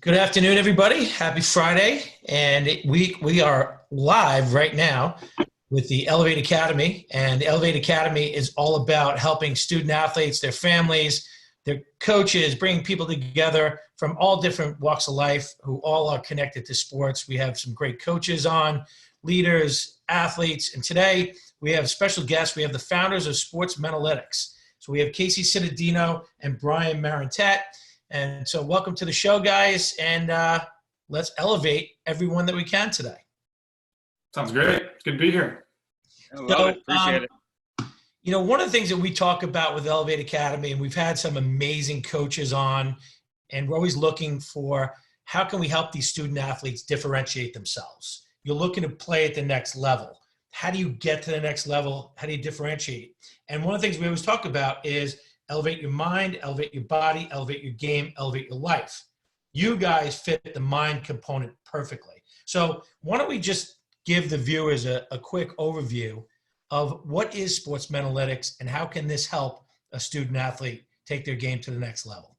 Good afternoon, everybody. Happy Friday. And we are live right now with the Elevate Academy. And the Elevate Academy is all about helping student athletes, their families, their coaches, bringing people together from all different walks of life who all are connected to sports. We have some great coaches on, leaders, athletes. And today we have special guests. We have the founders of Sports Mentalytics. So we have Casey Cittadino and Brian Marantette. And so welcome to the show, guys, and let's elevate everyone that we can today. Sounds great. It's good to be here. I love it. Appreciate it. You know, one of the things that we talk about with Elevate Academy, and we've had some amazing coaches on, and we're always looking for how can we help these student athletes differentiate themselves? You're looking to play at the next level. How do you get to the next level? How do you differentiate? And one of the things we always talk about is elevate your mind, elevate your body, elevate your game, elevate your life. You guys fit the mind component perfectly. So why don't we just give the viewers a quick overview of what is Sports Mentalytics and how can this help a student athlete take their game to the next level?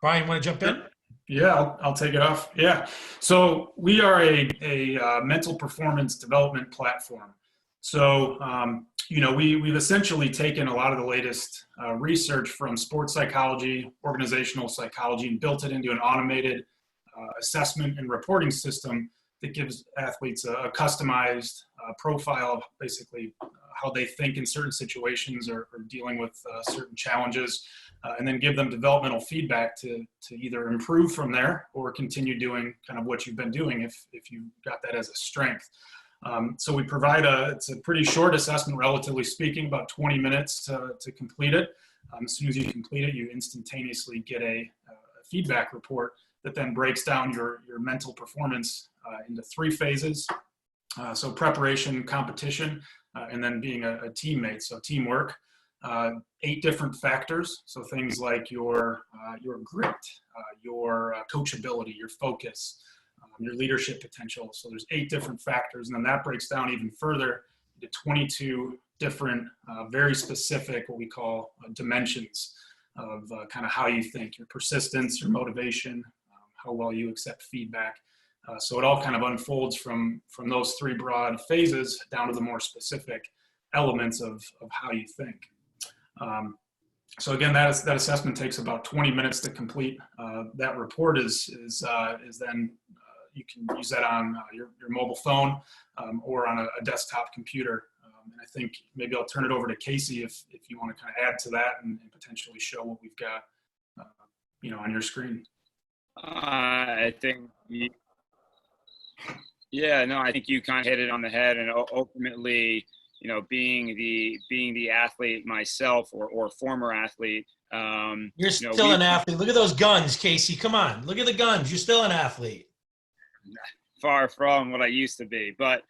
Brian, want to jump in? Yeah, I'll take it off. Yeah. So we are a mental performance development platform. So, we've essentially taken a lot of the latest research from sports psychology, organizational psychology, and built it into an automated assessment and reporting system that gives athletes a customized profile of basically how they think in certain situations or dealing with certain challenges, and then give them developmental feedback to either improve from there or continue doing kind of what you've been doing if you got that as a strength. So we provide it's a pretty short assessment, relatively speaking, about 20 minutes to complete it. As soon as you complete it, you instantaneously get a feedback report that then breaks down your mental performance into 3 phases. So preparation, competition, and then being a teammate, so teamwork. 8 different factors, so things like your grit, your coachability, your focus, your leadership potential. So there's 8 different factors, and then that breaks down even further into 22 different, very specific, what we call dimensions of kind of how you think, your persistence, your motivation, how well you accept feedback. So it all kind of unfolds from those 3 broad phases down to the more specific elements of how you think. So again, that assessment takes about 20 minutes to complete. That report is then you can use that on your mobile phone or on a desktop computer. And I think maybe I'll turn it over to Casey if you want to kind of add to that and potentially show what we've got, on your screen. I think you kind of hit it on the head, and ultimately, being the athlete myself or former athlete. You're still an athlete. Look at those guns, Casey. Come on, look at the guns. You're still an athlete. Far from what I used to be, but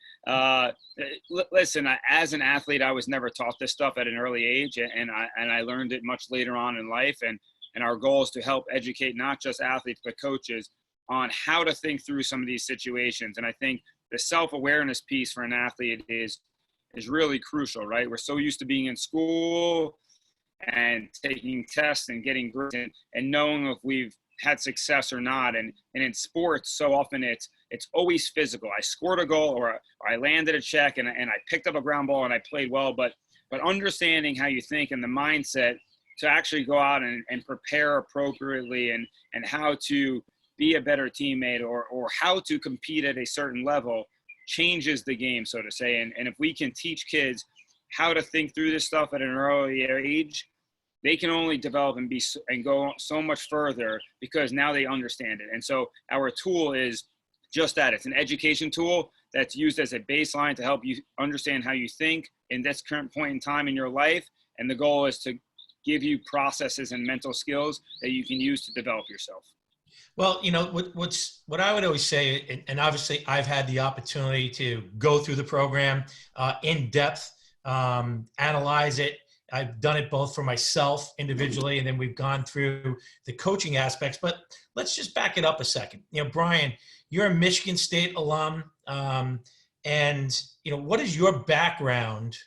listen. As an athlete, I was never taught this stuff at an early age, and I learned it much later on in life. And our goal is to help educate not just athletes but coaches on how to think through some of these situations. And I think the self-awareness piece for an athlete is really crucial, right? We're so used to being in school and taking tests and getting grades and knowing if we've had success or not. And in sports, so often it's always physical. I scored a goal or I landed a check and I picked up a ground ball and I played well, but understanding how you think and the mindset to actually go out and prepare appropriately and how to be a better teammate or how to compete at a certain level changes the game, so to say. And if we can teach kids how to think through this stuff at an early age, they can only develop and go so much further because now they understand it. And so our tool is just that. It's an education tool that's used as a baseline to help you understand how you think in this current point in time in your life. And the goal is to give you processes and mental skills that you can use to develop yourself. Well, what I would always say, and obviously I've had the opportunity to go through the program in depth, analyze it. I've done it both for myself individually, and then we've gone through the coaching aspects. But let's just back it up a second. Brian, you're a Michigan State alum, and what is your background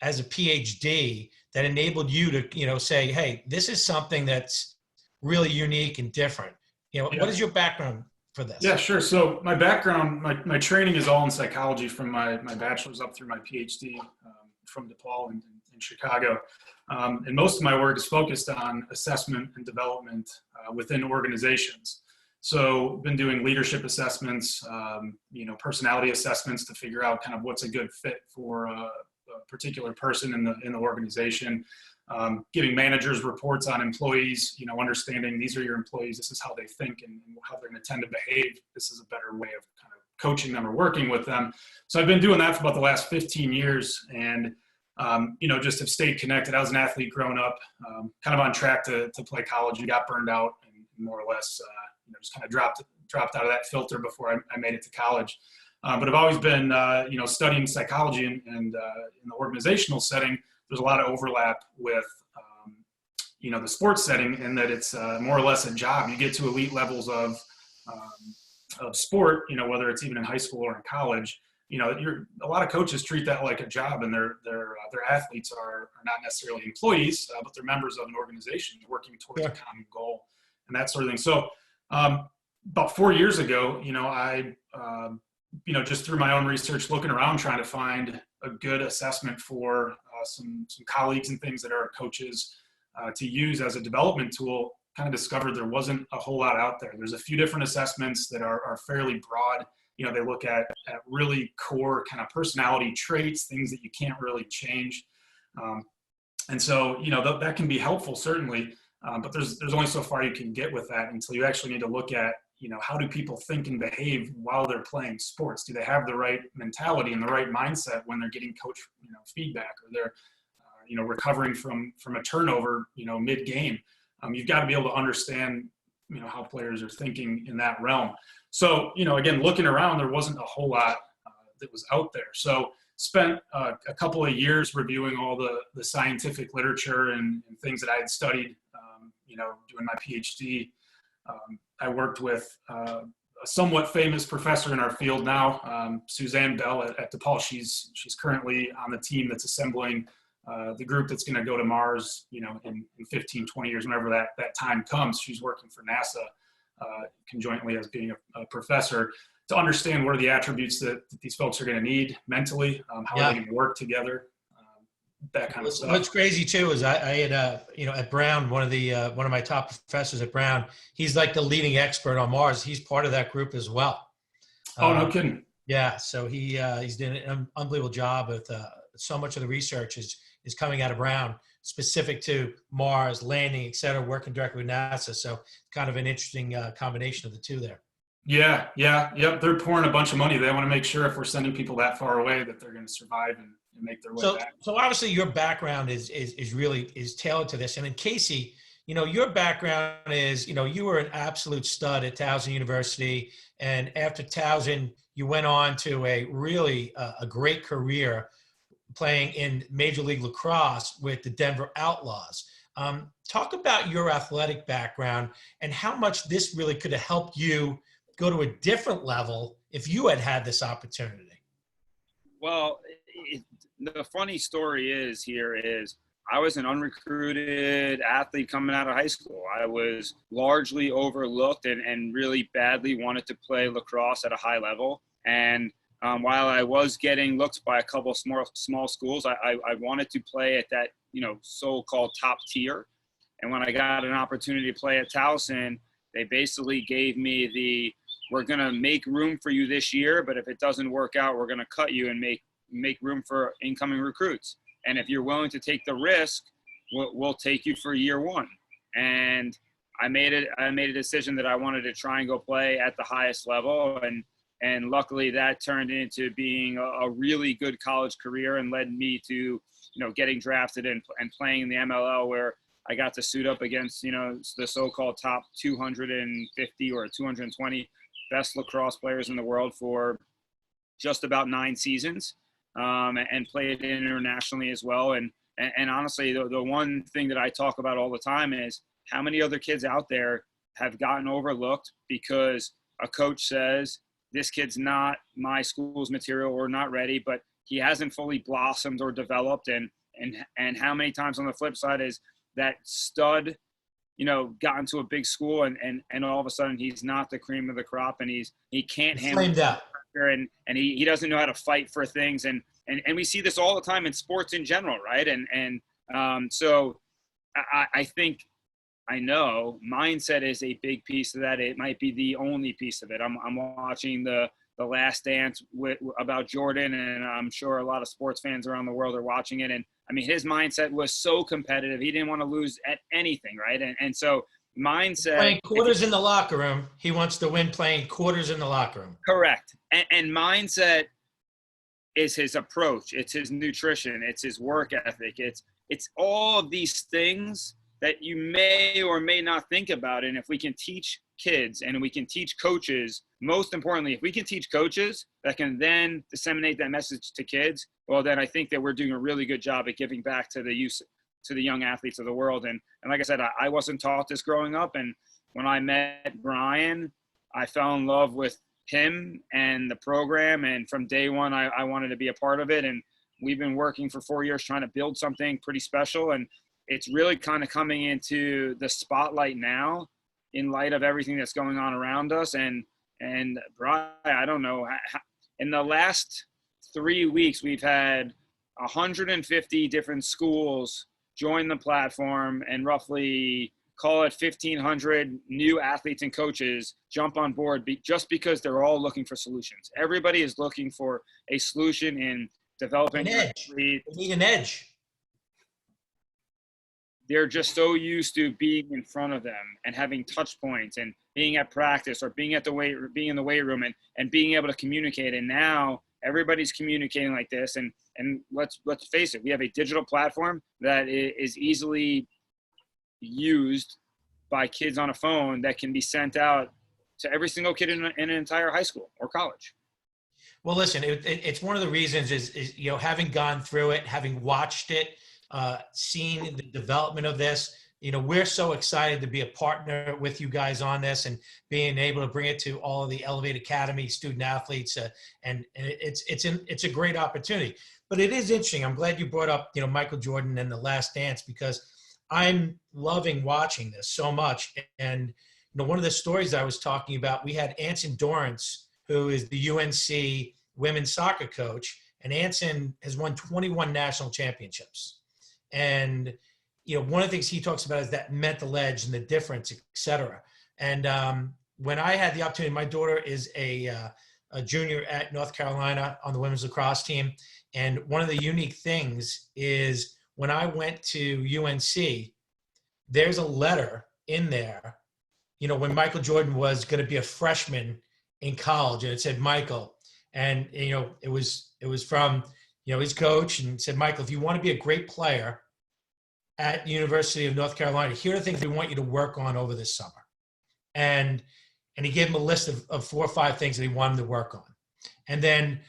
as a PhD that enabled you to, say, hey, this is something that's really unique and different. Yeah. What is your background for this? Yeah, sure. So my background, my training is all in psychology from my bachelor's up through my PhD from DePaul in Chicago. And most of my work is focused on assessment and development within organizations. So been doing leadership assessments, personality assessments to figure out kind of what's a good fit for a particular person in the organization. Giving managers reports on employees, understanding these are your employees, this is how they think and how they're going to tend to behave. This is a better way of kind of coaching them or working with them. So I've been doing that for about the last 15 years and, just have stayed connected. I was an athlete growing up, kind of on track to play college and got burned out and more or less, just kind of dropped out of that filter before I made it to college. But I've always been, studying psychology and in the organizational setting. There's a lot of overlap with, the sports setting in that it's more or less a job. You get to elite levels of sport, whether it's even in high school or in college. A lot of coaches treat that like a job, and their athletes are not necessarily employees, but they're members of an organization working towards a common goal and that sort of thing. So about 4 years ago, I just through my own research, looking around, trying to find a good assessment for some colleagues and things that are coaches to use as a development tool, kind of discovered there wasn't a whole lot out there. There's a few different assessments that are fairly broad. They look at really core kind of personality traits, things that you can't really change. And so, that can be helpful, certainly, but there's only so far you can get with that until you actually need to look at, how do people think and behave while they're playing sports? Do they have the right mentality and the right mindset when they're getting coach, feedback, or they're, recovering from a turnover, mid-game? You've got to be able to understand, how players are thinking in that realm. So, again, looking around, there wasn't a whole lot that was out there. So spent a couple of years reviewing all the scientific literature and things that I had studied, doing my PhD. I worked with a somewhat famous professor in our field now, Suzanne Bell at DePaul. She's currently on the team that's assembling the group that's going to go to Mars, in 15, 20 years, whenever that time comes. She's working for NASA conjointly as being a professor to understand what are the attributes that these folks are going to need mentally, how are they going to work together, that kind of stuff. What's crazy too is I had at Brown, one of my top professors at Brown, he's like the leading expert on Mars. He's part of that group as well. Oh, no kidding. Yeah, so he's doing an unbelievable job with so much of the research is coming out of Brown, specific to Mars, landing, et cetera, working directly with NASA. So kind of an interesting combination of the two there. Yeah. Yep. They're pouring a bunch of money. They want to make sure if we're sending people that far away that they're going to survive and make their way back. So obviously your background is really tailored to this. And in Casey, your background is, you were an absolute stud at Towson University. And after Towson, you went on to a really a great career playing in Major League Lacrosse with the Denver Outlaws. Talk about your athletic background and how much this really could have helped you go to a different level if you had had this opportunity. Well, the funny story is I was an unrecruited athlete coming out of high school. I was largely overlooked and really badly wanted to play lacrosse at a high level. And while I was getting looked by a couple of small schools, I wanted to play at that, so-called top tier. And when I got an opportunity to play at Towson, they basically gave me we're going to make room for you this year, but if it doesn't work out, we're going to cut you and make room for incoming recruits. And if you're willing to take the risk, we'll take you for year one. And I made a decision that I wanted to try and go play at the highest level. And luckily that turned into being a really good college career and led me to, getting drafted and playing in the MLL, where I got to suit up against, the so-called top 250 or 220 best lacrosse players in the world for just about 9 seasons, and played internationally as well. And honestly, the one thing that I talk about all the time is how many other kids out there have gotten overlooked because a coach says, this kid's not my school's material or not ready, but he hasn't fully blossomed or developed. And how many times on the flip side is that stud gotten to a big school and all of a sudden he's not the cream of the crop, and he can't handle Flamed out. and he doesn't know how to fight for things, and we see this all the time in sports in general, right? So I think, I know mindset is a big piece of that. It might be the only piece of it. I'm watching the Last Dance about Jordan, and I'm sure a lot of sports fans around the world are watching it. And I mean, his mindset was so competitive. He didn't want to lose at anything, right? And so mindset. Playing quarters in the locker room. He wants to win playing quarters in the locker room. Correct. And mindset is his approach. It's his nutrition. It's his work ethic. It's all of these things that you may or may not think about. And if we can teach kids and we can teach coaches, most importantly, if we can teach coaches that can then disseminate that message to kids, well, then I think that we're doing a really good job at giving back to the young athletes of the world. And like I said, I wasn't taught this growing up. And when I met Brian, I fell in love with him and the program. And from day one, I wanted to be a part of it. And we've been working for 4 years trying to build something pretty special. And it's really kind of coming into the spotlight now in light of everything that's going on around us. And Brian, I don't know, in the last 3 weeks, we've had 150 different schools join the platform, and roughly, call it 1,500 new athletes and coaches jump on board just because they're all looking for solutions. Everybody is looking for a solution in developing An edge. They need an edge. They're just so used to being in front of them and having touch points and being at practice or being in the weight room and being able to communicate. And now everybody's communicating like this. And let's face it, we have a digital platform that is easily used by kids on a phone that can be sent out to every single kid in an entire high school or college. Well, listen, it's one of the reasons is having gone through it, having watched it, seeing the development of this, we're so excited to be a partner with you guys on this and being able to bring it to all of the Elevate Academy student athletes. And it's a great opportunity. But it is interesting. I'm glad you brought up, Michael Jordan and The Last Dance, because I'm loving watching this so much. And, one of the stories I was talking about, we had Anson Dorrance, who is the UNC women's soccer coach, and Anson has won 21 national championships. And, one of the things he talks about is that mental edge and the difference, et cetera. And when I had the opportunity, my daughter is a junior at North Carolina on the women's lacrosse team. And one of the unique things is when I went to UNC, there's a letter in there, when Michael Jordan was going to be a freshman in college, and it said Michael, and it was from his coach, and said, Michael, if you want to be a great player at the University of North Carolina, here are the things we want you to work on over this summer. And he gave him a list of 4 or 5 things that he wanted to work on. And then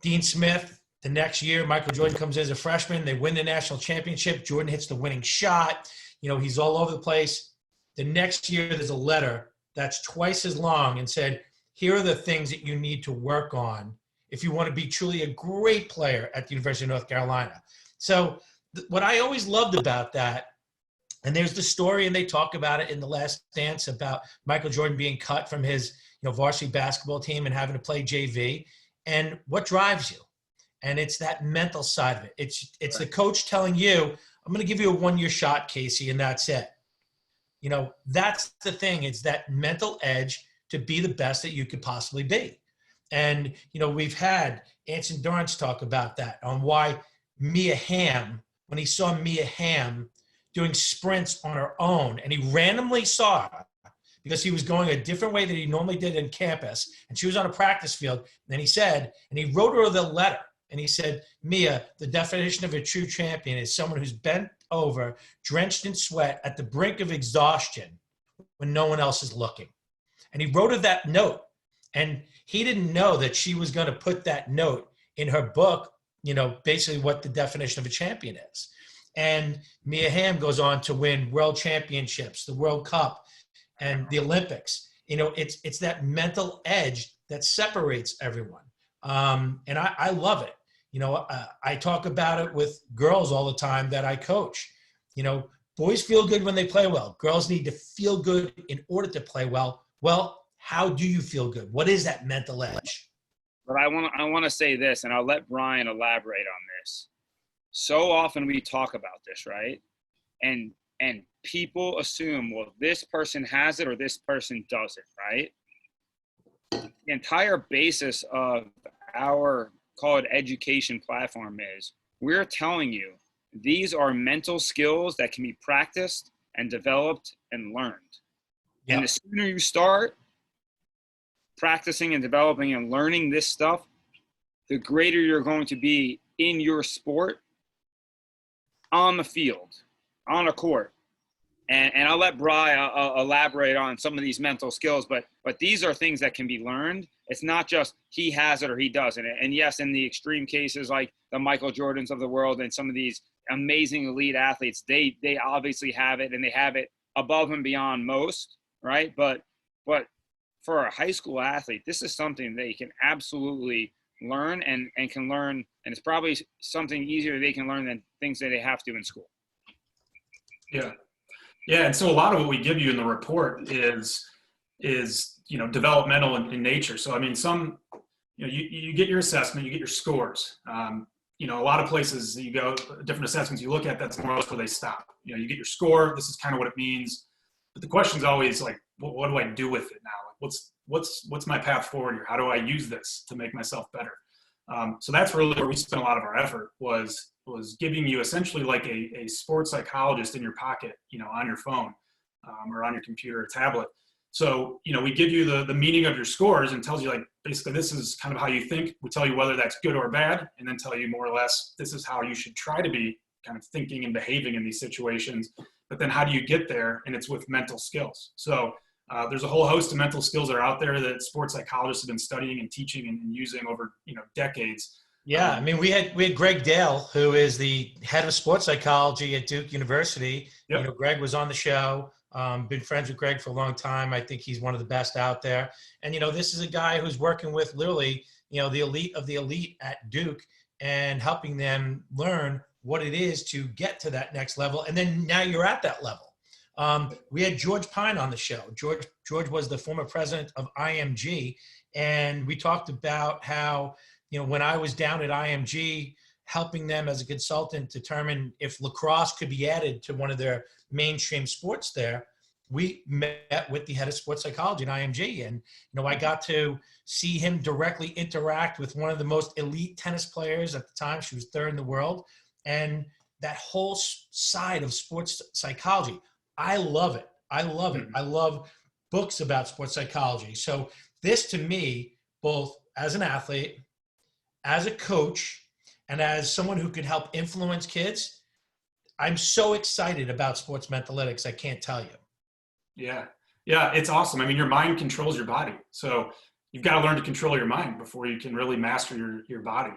Dean Smith, the next year, Michael Jordan comes in as a freshman. They win the national championship. Jordan hits the winning shot. He's all over the place. The next year, there's a letter that's twice as long and said, here are the things that you need to work on if you want to be truly a great player at the University of North Carolina. So what I always loved about that, and there's the story, and they talk about it in The Last Dance about Michael Jordan being cut from his varsity basketball team and having to play JV, and what drives you. And it's that mental side of it. It's right. The coach telling you, I'm going to give you a 1-year shot, Casey, and that's it. That's the thing. It's that mental edge to be the best that you could possibly be. And, we've had Anson Dorrance talk about that, on why Mia Hamm, when he saw Mia Hamm doing sprints on her own, and he randomly saw her because he was going a different way than he normally did in campus, and she was on a practice field, and he wrote her the letter, and he said, Mia, the definition of a true champion is someone who's bent over, drenched in sweat, at the brink of exhaustion when no one else is looking. And he wrote her that note, and he didn't know that she was going to put that note in her book, basically what the definition of a champion is. And Mia Hamm goes on to win world championships, the World Cup, and the Olympics. It's that mental edge that separates everyone. And I love it. I talk about it with girls all the time that I coach. boys feel good when they play well. Girls need to feel good in order to play well. Well, how do you feel good? What is that mental edge? But I want to say this, and I'll let Brian elaborate on this. So often we talk about this, right? And people assume, well, this person has it or this person doesn't, right? The entire basis of our, call it, education platform is we're telling you these are mental skills that can be practiced and developed and learned. Yep. And the sooner you start practicing and developing and learning this stuff, the greater you're going to be in your sport, on the field, on a court. And I'll let Brian elaborate on some of these mental skills, but these are things that can be learned. It's not just he has it or he doesn't. And yes, in the extreme cases like the Michael Jordans of the world and some of these amazing elite athletes, they obviously have it, and they have it above and beyond most, right? But for a high school athlete, this is something they can absolutely learn and can learn, and it's probably something easier they can learn than things that they have to in school. Yeah. Yeah, and so a lot of what we give you in the report is developmental in nature. So I mean, you get your assessment, you get your scores. A lot of places you go, different assessments you look at, that's more or less where they stop. You get your score. This is kind of what it means. But the question is always like, what do I do with it now? What's my path forward here? How do I use this to make myself better? So that's really where we spent a lot of our effort was giving you essentially like a sports psychologist in your pocket, on your phone or on your computer or tablet. So, we give you the meaning of your scores and tells you like, basically this is kind of how you think. We tell you whether that's good or bad, and then tell you more or less, this is how you should try to be kind of thinking and behaving in these situations. But then how do you get there? And it's with mental skills. So there's a whole host of mental skills that are out there that sports psychologists have been studying and teaching and using over, decades. Yeah, I mean, we had Greg Dale, who is the head of sports psychology at Duke University. Yep. Greg was on the show. Been friends with Greg for a long time. I think he's one of the best out there. And, this is a guy who's working with literally, the elite of the elite at Duke and helping them learn what it is to get to that next level. And then now you're at that level. We had George Pine on the show. George was the former president of IMG. And we talked about how, when I was down at IMG, helping them as a consultant determine if lacrosse could be added to one of their mainstream sports there, we met with the head of sports psychology at IMG. And, I got to see him directly interact with one of the most elite tennis players at the time. She was third in the world. And that whole side of sports psychology, I love it. I love it. I love books about sports psychology. So this, to me, both as an athlete, as a coach, and as someone who could help influence kids, I'm so excited about sports Mentalytics, I can't tell you. Yeah. Yeah, it's awesome. I mean, your mind controls your body. So you've got to learn to control your mind before you can really master your body.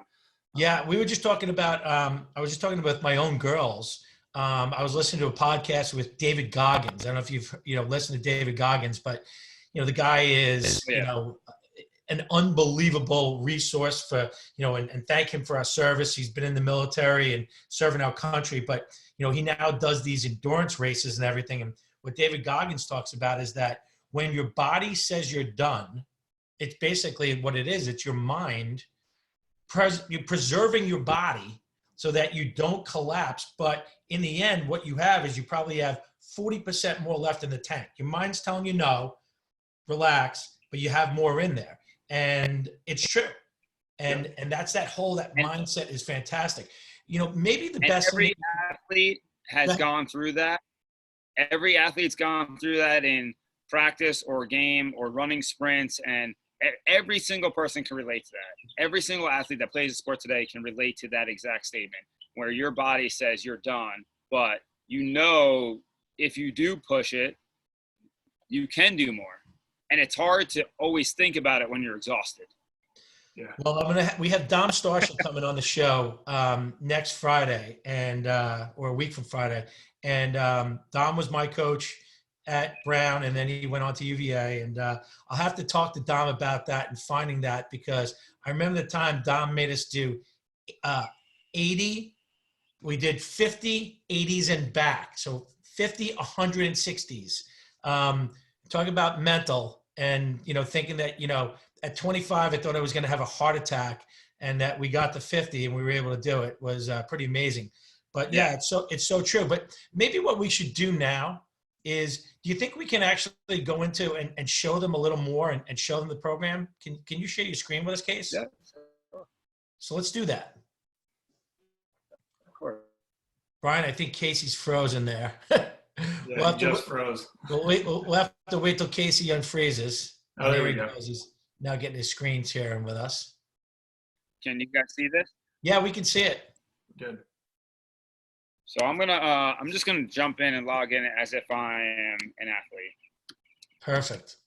Yeah, we were just talking about, I was just talking about my own girls. I was listening to a podcast with David Goggins. I don't know if you've, listened to David Goggins, but, the guy is, an unbelievable resource for, and thank him for our service. He's been in the military and serving our country, but, he now does these endurance races and everything. And what David Goggins talks about is that when your body says you're done, it's basically what it is. It's your mind you're preserving your body so that you don't collapse. But in the end, what you have is you probably have 40% more left in the tank. Your mind's telling you no, relax, but you have more in there. And it's true. And that's that mindset is fantastic. Maybe the best. Every athlete has gone through that. Every athlete's gone through that in practice or game or running sprints, and every single person can relate to that. Every single athlete that plays a sport today can relate to that exact statement where your body says you're done, but if you do push it, you can do more. And it's hard to always think about it when you're exhausted. Yeah. Well, we have Dom Starshall coming on the show next Friday or a week from Friday. And Dom was my coach at Brown, and then he went on to UVA. And I'll have to talk to Dom about that and finding that, because I remember the time Dom made us do 80. We did 50, 80s, and back. So 50, 160s. Talking about mental and, thinking that, at 25, I thought I was going to have a heart attack, and that we got to 50 and we were able to do it was pretty amazing. But yeah, it's so true. But maybe what we should do now is, do you think we can actually go into and show them a little more and show them the program? Can you share your screen with us, Case? Yeah. So let's do that. Of course. Brian, I think Casey's frozen there. Yeah, he just froze. We'll have to wait till Casey unfreezes. Oh, there we go. He's now getting his screen sharing with us. Can you guys see this? Yeah, we can see it. Good. So I'm just gonna jump in and log in as if I am an athlete. Perfect.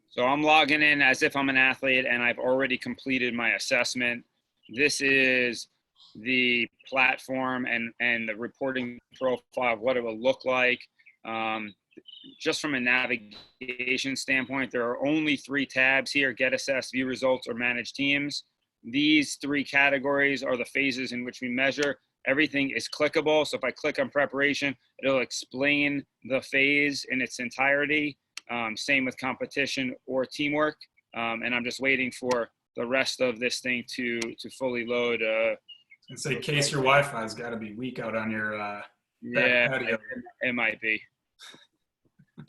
So I'm logging in as if I'm an athlete, and I've already completed my assessment. This is the platform and the reporting profile of what it will look like. Just from a navigation standpoint, there are only 3 tabs here: Get, Assess, View Results, or Manage Teams. These 3 categories are the phases in which we measure. Everything is clickable. So if I click on preparation, it'll explain the phase in its entirety. Same with competition or teamwork. And I'm just waiting for the rest of this thing to fully load. And say, Case, your Wi-Fi's got to be weak out on your yeah, patio. it might be.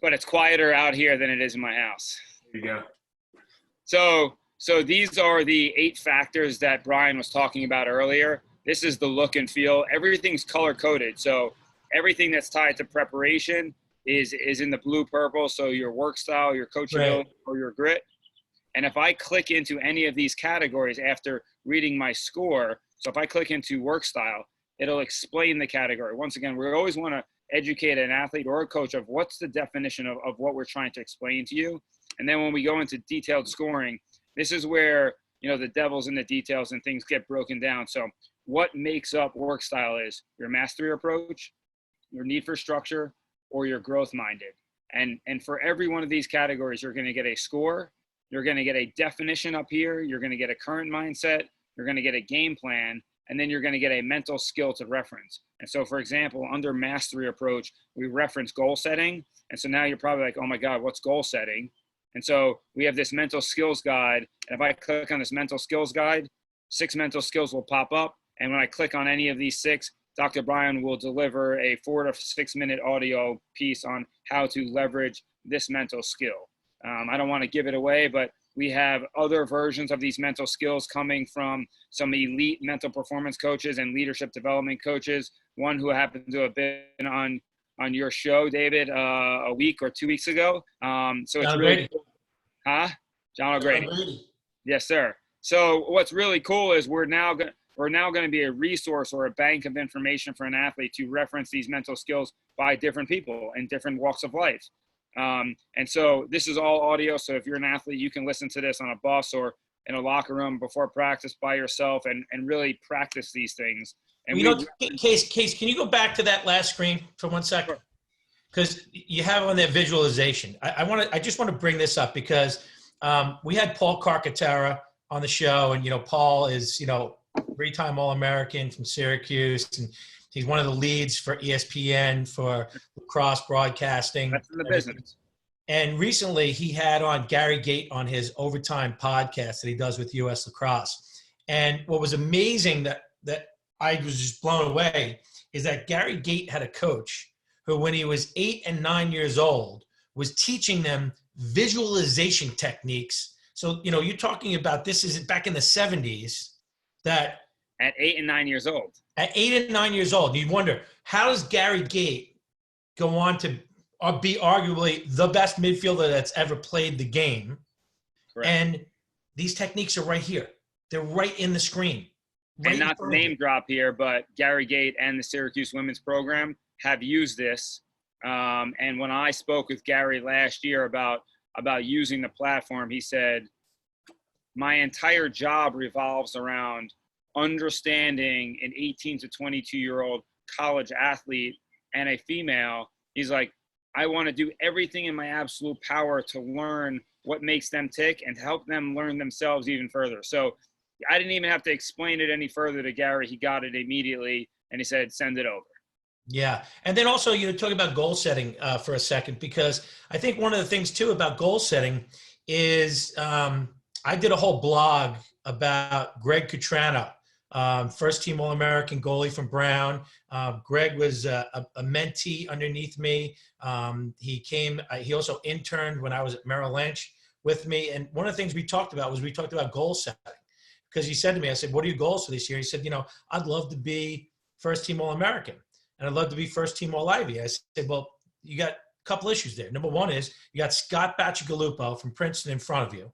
But it's quieter out here than it is in my house. There you go. So these are the 8 factors that Brian was talking about earlier. This is the look and feel. Everything's color coded. So everything that's tied to preparation is in the blue purple. So your work style, your coachability, or your grit. And if I click into any of these categories after reading my score, so if I click into work style, it'll explain the category. Once again, we always want to educate an athlete or a coach of what's the definition of what we're trying to explain to you. And then when we go into detailed scoring, this is where, the devil's in the details and things get broken down. So what makes up work style is your mastery approach, your need for structure, or your growth minded. And for every one of these categories, you're going to get a score, you're going to get a definition up here, you're going to get a current mindset, you're going to get a game plan, and then you're going to get a mental skill to reference. And so, for example, under mastery approach, we reference goal setting. And so now you're probably like, oh my God, what's goal setting? And so we have this mental skills guide. And if I click on this mental skills guide, 6 mental skills will pop up. And when I click on any of these 6, Dr. Brian will deliver a 4 to 6 minute audio piece on how to leverage this mental skill. I don't want to give it away, but we have other versions of these mental skills coming from some elite mental performance coaches and leadership development coaches. One who happened to have been on your show, David, a week or 2 weeks ago. So it's John really O'Grady. cool. Huh? John O'Grady. John O'Grady. Yes, sir. So what's really cool is we're now going to be a resource or a bank of information for an athlete to reference these mental skills by different people in different walks of life. And so this is all audio. So if you're an athlete, you can listen to this on a bus or in a locker room before practice by yourself and really practice these things. And Case, can you go back to that last screen for 1 second? Because you have on that visualization. I just want to bring this up because we had Paul Carcaterra on the show, and Paul is 3-time All-American from Syracuse, and he's one of the leads for ESPN for lacrosse broadcasting. That's in the business. And recently he had on Gary Gait on his Overtime podcast that he does with US Lacrosse. And what was amazing that I was just blown away is that Gary Gait had a coach who, when he was 8 and 9 years old, was teaching them visualization techniques. So, you're talking about this is back in the 70s that at 8 and 9 years old. At 8 and 9 years old, you wonder, how does Gary Gait go on to be arguably the best midfielder that's ever played the game? Correct. And these techniques are right here. They're right in the screen. Right, and not to name drop here, but Gary Gait and the Syracuse women's program have used this. And when I spoke with Gary last year about using the platform, he said, my entire job revolves around understanding an 18 to 22-year-old college athlete and a female. He's like, I want to do everything in my absolute power to learn what makes them tick and to help them learn themselves even further. So I didn't even have to explain it any further to Gary. He got it immediately, and he said, send it over. Yeah. And then also, talk about goal setting for a second, because I think one of the things too about goal setting is I did a whole blog about Greg Cutrano, first team All-American goalie from Brown. Greg was a mentee underneath me. He also interned when I was at Merrill Lynch with me. And one of the things we talked about goal setting, because he said to me, I said, what are your goals for this year? He said, I'd love to be first team All-American. And I'd love to be first team All-Ivy. I said, well, you got a couple issues there. Number one is you got Scott Bacigalupo from Princeton in front of you,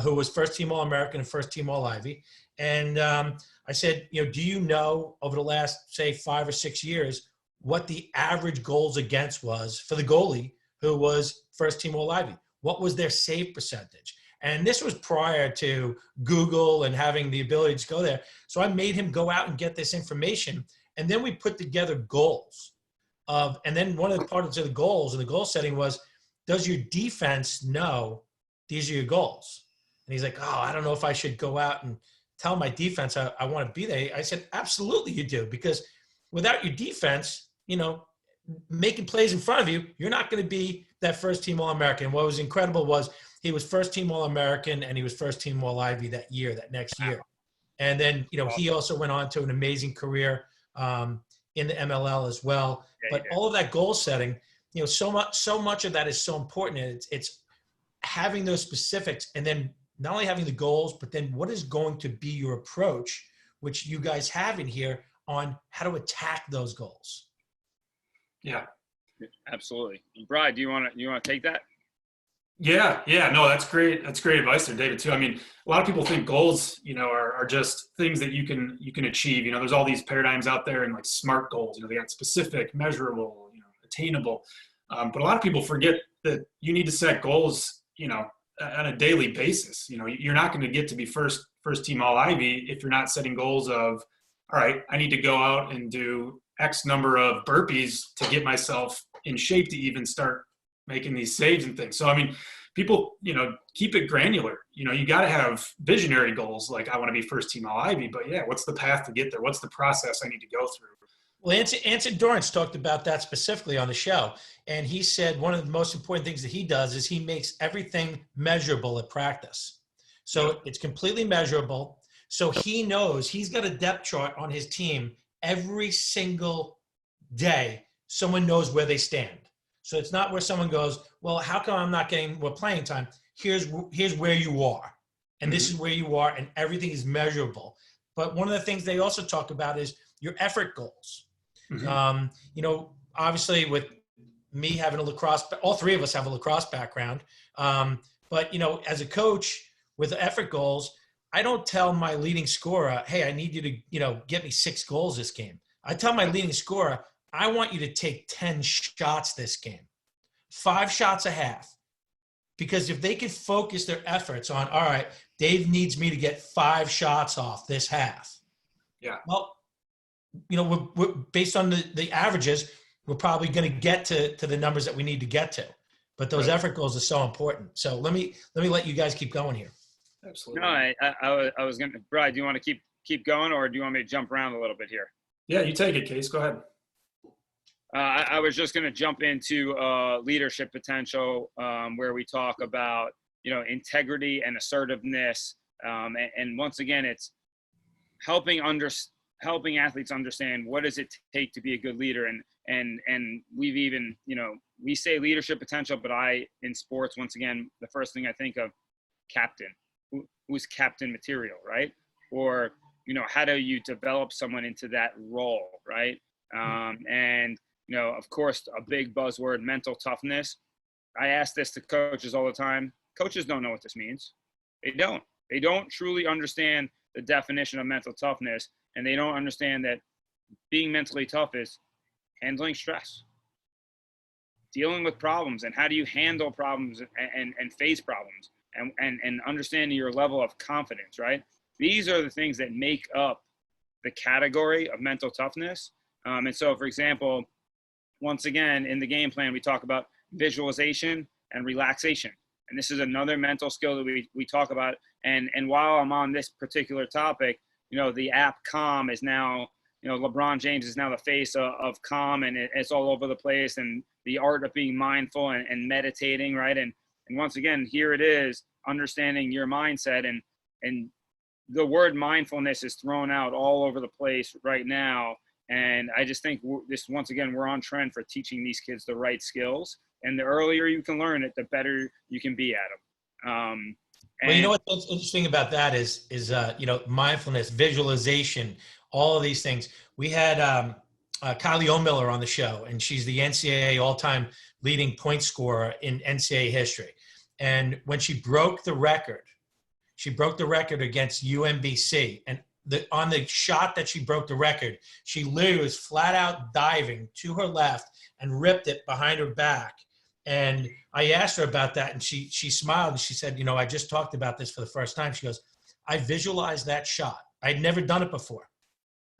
who was first team All-American and first team All-Ivy. And I said, do you know over the last, say, 5 or 6 years, what the average goals against was for the goalie who was first team All-Ivy? What was their save percentage? And this was prior to Google and having the ability to go there. So I made him go out and get this information. And then we put together goals and then one of the parts of the goals and the goal setting was, does your defense know these are your goals? And he's like, oh, I don't know if I should go out and tell my defense I want to be there. I said, absolutely you do, because without your defense, making plays in front of you, you're not going to be that first team All-American. What was incredible was he was first team All-American and he was first team All-Ivy that next year. And then, he also went on to an amazing career in the MLL as well. But all of that goal setting, so much of that is so important. And it's having those specifics, and then not only having the goals, but then what is going to be your approach, which you guys have in here on how to attack those goals. Yeah, absolutely. Brad, do you want to take that? Yeah. No, that's great. That's great advice there, David, too. I mean, a lot of people think goals, are just things that you can achieve. There's all these paradigms out there and like SMART goals, they got specific, measurable, attainable. But a lot of people forget that you need to set goals, on a daily basis. You're not going to get to be first team All-Ivy if you're not setting goals of, all right, I need to go out and do X number of burpees to get myself in shape to even start making these saves and things. So, I mean, people, keep it granular. You got to have visionary goals. Like, I want to be first team All-Ivy, but yeah, what's the path to get there? What's the process I need to go through? Well, Anson Dorrance talked about that specifically on the show. And he said one of the most important things that he does is he makes everything measurable at practice. So it's completely measurable. So he knows he's got a depth chart on his team every single day. Someone knows where they stand. So it's not where someone goes, well, how come I'm not getting more playing time? Here's where you are. And this is where you are, and everything is measurable. But one of the things they also talk about is your effort goals. Obviously with me having a lacrosse, all three of us have a lacrosse background. But as a coach with effort goals, I don't tell my leading scorer, hey, I need you to, get me 6 goals this game. I tell my leading scorer, I want you to take 10 shots this game, 5 shots a half. Because if they can focus their efforts on, all right, Dave needs me to get 5 shots off this half. Yeah. Well, we're based on the averages, we're probably going to get to the numbers that we need to get to. But those effort goals are so important. So let me let you guys keep going here. Absolutely. No, I was going to, Brad, do you want to keep going, or do you want me to jump around a little bit here? Yeah, you take it, Case. Go ahead. I was just going to jump into leadership potential, where we talk about, integrity and assertiveness. And once again, it's helping athletes understand what does it take to be a good leader. And we've even, we say leadership potential, but in sports, once again, the first thing I think of, captain, who's captain material, right? Or, how do you develop someone into that role, right? And, of course, a big buzzword, mental toughness. I ask this to coaches all the time. Coaches don't know what this means. They don't truly understand the definition of mental toughness, and they don't understand that being mentally tough is handling stress, dealing with problems, and how do you handle problems and face problems, and understanding your level of confidence, right? These are the things that make up the category of mental toughness. And so, for example, once again, in the game plan, we talk about visualization and relaxation. And this is another mental skill that we talk about. And while I'm on this particular topic, the app Calm is now, LeBron James is now the face of Calm, and it's all over the place, and the art of being mindful and meditating, right? And once again, here it is, understanding your mindset, and the word mindfulness is thrown out all over the place right now. And I just think once again, we're on trend for teaching these kids the right skills. And the earlier you can learn it, the better you can be at them. Well, you know what's interesting about that is mindfulness, visualization, all of these things. We had Kylie O'Miller on the show, and she's the NCAA all-time leading point scorer in NCAA history. And when she broke the record against UMBC, and on the shot that she broke the record, she literally was flat out diving to her left and ripped it behind her back. And I asked her about that, and she smiled, and she said, I just talked about this for the first time. She goes, I visualized that shot. I had never done it before.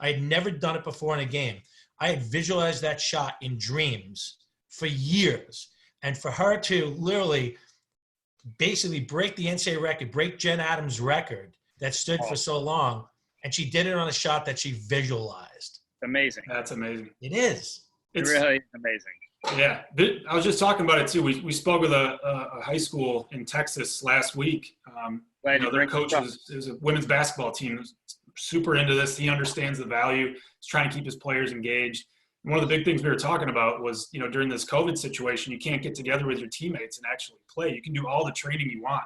in a game. I had visualized that shot in dreams for years. And for her to literally basically break the NCAA record, break Jen Adams' record that stood for so long, and she did it on a shot that she visualized. Amazing. That's amazing. It is. It's really amazing. Yeah, I was just talking about it too. We spoke with a high school in Texas last week. Their coach is a women's basketball team who's super into this. He understands the value. He's trying to keep his players engaged. And one of the big things we were talking about was, during this COVID situation, you can't get together with your teammates and actually play. You can do all the training you want,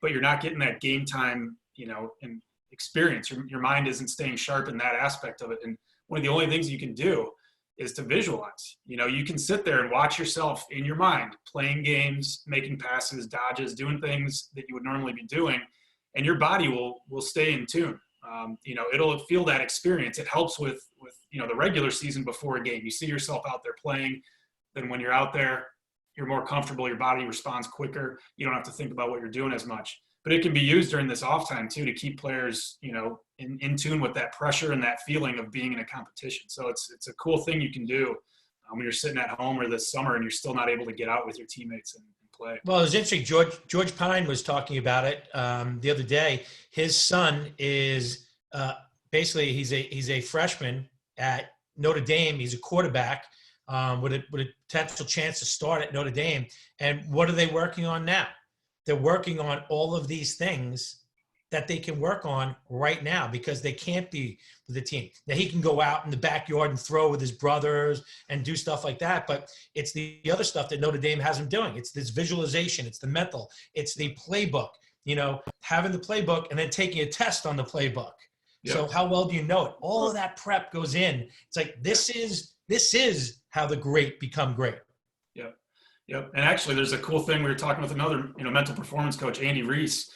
but you're not getting that game time, and experience. Your mind isn't staying sharp in that aspect of it. And one of the only things you can do is to visualize. You can sit there and watch yourself in your mind, playing games, making passes, dodges, doing things that you would normally be doing, and your body will stay in tune. It'll feel that experience. It helps with the regular season before a game. You see yourself out there playing, then when you're out there, you're more comfortable, your body responds quicker. You don't have to think about what you're doing as much. But it can be used during this off time too, to keep players, in tune with that pressure and that feeling of being in a competition. So it's a cool thing you can do when you're sitting at home or this summer and you're still not able to get out with your teammates and play. Well, it was interesting. George Pine was talking about it the other day. His son is basically he's a freshman at Notre Dame. He's a quarterback with a potential chance to start at Notre Dame. And what are they working on now? They're working on all of these things that they can work on right now because they can't be with the team. Now, he can go out in the backyard and throw with his brothers and do stuff like that, but it's the other stuff that Notre Dame has him doing. It's this visualization. It's the mental. It's the playbook, having the playbook and then taking a test on the playbook. Yep. So how well do you know it? All of that prep goes in. It's like, this is how the great become great. Yep. And actually, there's a cool thing. We were talking with another, mental performance coach, Andy Reese,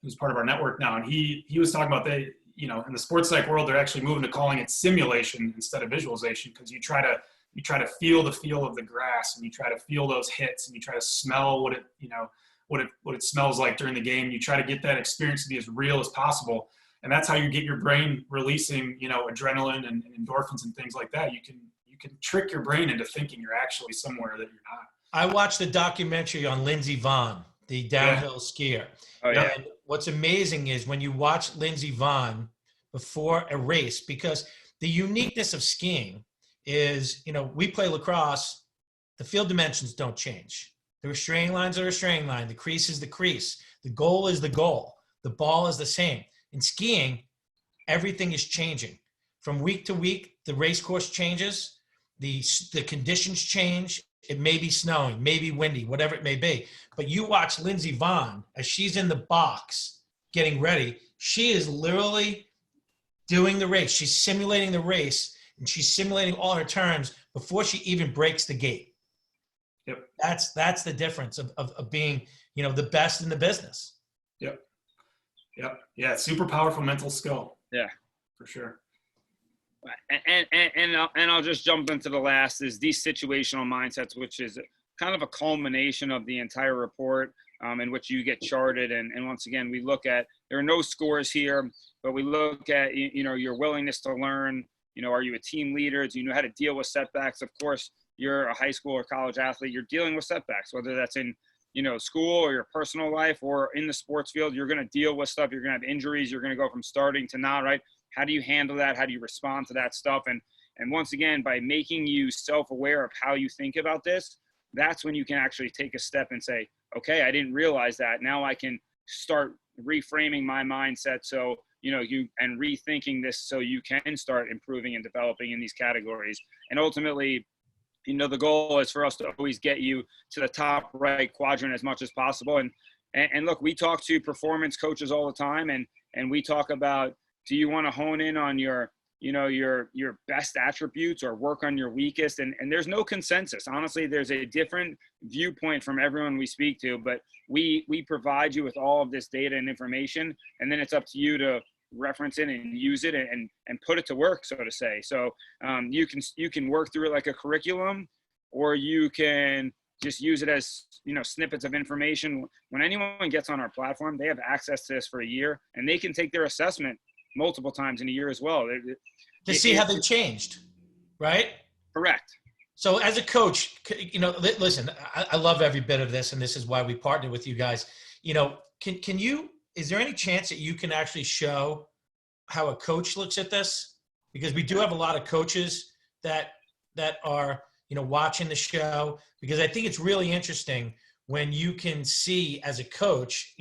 who's part of our network now. And he was talking about in the sports psych world, they're actually moving to calling it simulation instead of visualization, because you try to feel the feel of the grass, and you try to feel those hits, and you try to smell what it smells like during the game. You try to get that experience to be as real as possible. And that's how you get your brain releasing, adrenaline and endorphins and things like that. You can trick your brain into thinking you're actually somewhere that you're not. I watched the documentary on Lindsey Vonn, the downhill skier. Oh, yeah. And what's amazing is when you watch Lindsey Vonn before a race, because the uniqueness of skiing is, we play lacrosse, the field dimensions don't change. The restraining lines are a restraining line. The crease is the crease. The goal is the goal. The ball is the same. In skiing, everything is changing. From week to week, the race course changes. The conditions change. It may be snowing, maybe windy, whatever it may be. But you watch Lindsey Vonn as she's in the box getting ready. She is literally doing the race. She's simulating the race, and she's simulating all her turns before she even breaks the gate. Yep. That's the difference of being, the best in the business. Yep. Yeah, super powerful mental skill. Yeah, for sure. And I'll just jump into the last is these situational mindsets, which is kind of a culmination of the entire report, in which you get charted. And once again, we look at, there are no scores here, but we look at, your willingness to learn. Are you a team leader? Do you know how to deal with setbacks? Of course, you're a high school or college athlete. You're dealing with setbacks, whether that's in school or your personal life or in the sports field, you're going to deal with stuff. You're going to have injuries. You're going to go from starting to not, right? How do you handle that? How do you respond to that stuff? And once again, by making you self-aware of how you think about this, that's when you can actually take a step and say, okay, I didn't realize that. Now I can start reframing my mindset. So, and rethinking this so you can start improving and developing in these categories. And ultimately, the goal is for us to always get you to the top right quadrant as much as possible. And look, we talk to performance coaches all the time, and we talk about, do you want to hone in on your best attributes or work on your weakest? And there's no consensus. Honestly, there's a different viewpoint from everyone we speak to, but we provide you with all of this data and information, and then it's up to you to reference it and use it and put it to work, so to say. So you can work through it like a curriculum, or you can just use it as, snippets of information. When anyone gets on our platform, they have access to this for a year, and they can take their assessment multiple times in a year as well. To see how they've changed, right? Correct. So as a coach, listen, I love every bit of this, and this is why we partner with you guys. Is there any chance that you can actually show how a coach looks at this? Because we do have a lot of coaches that are, watching the show, because I think it's really interesting when you can see as a coach,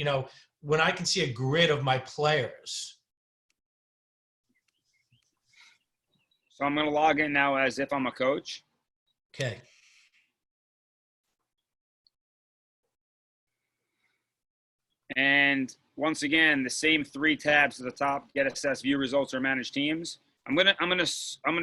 when I can see a grid of my players. So I'm going to log in now as if I'm a coach. Okay. And once again, the same 3 tabs at the top: get, assess, view results, or manage teams. I'm gonna